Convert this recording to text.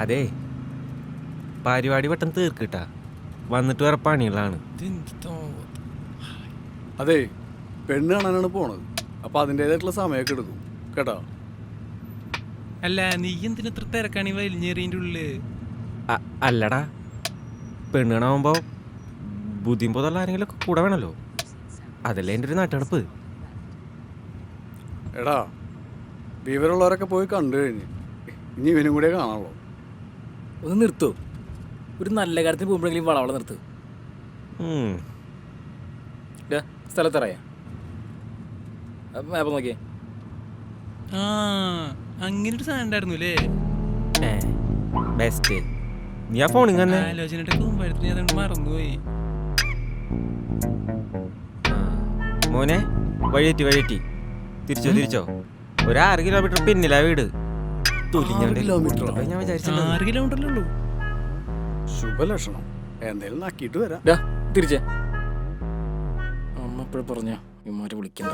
അതെ, പരിപാടി പെട്ടെന്ന് തീർക്കിട്ടാ, വന്നിട്ട് വേറെ പണികളാണ്. അതെ, പെണ്ണ് കാണാനാണ് പോണത്. അപ്പൊ അതിൻ്റെതായിട്ടുള്ള സമയമൊക്കെ എടുക്കും കേട്ടോ. അല്ല, നീ എന്തിനു ഇത്ര തിരക്കാണ് ഈ വലിഞ്ഞേറിയതിൻ്റെ ഉള്ളില്? അല്ലടാ, പെണ്ണ് കാണാവുമ്പോ ബുദ്ധിമുട്ടുള്ള ആരെങ്കിലും ഒക്കെ കൂടെ വേണല്ലോ. അതല്ലേ എൻ്റെ ഒരു നാട്ടടപ്പ്. എടാ, വിവരമുള്ളവരൊക്കെ പോയി കണ്ടു കഴിഞ്ഞ് ഇനി ഇവനും കൂടെ കാണാനുള്ളൂ. ഒന്ന് നിർത്തൂ. ഒരു നല്ല കാര്യത്തിന് പോകുമ്പോഴെങ്കിലും വളവള നിർത്ത്. സ്ഥലത്തറിയാം. അപ്പം നോക്കിയേ. ആ, അങ്ങനെ ഒരു സാധനം ഉണ്ടായിരുന്നു അല്ലേ? ബെസ്റ്റ്. നീ ആ ഫോണിൽ തന്നെ ആലോചനയുടെ കുമ്പഴത്തിന് അതുകൊണ്ട് മറന്നുപോയി. മോനെ, വഴിയേറ്റി തിരിച്ചോ. ഒരു 6 കിലോമീറ്റർ പിന്നിലാ വീട്. ഞാൻ വിചാരിച്ചില്ല. 6 കിലോമീറ്ററല്ലേ ഉള്ളൂ. ശുഭലക്ഷണം. എന്തേലും നക്കിയിട്ട് വരാം. തിരിച്ചേ. അമ്മ എപ്പോഴും പറഞ്ഞ ഇമാരെ വിളിക്കണ്ട.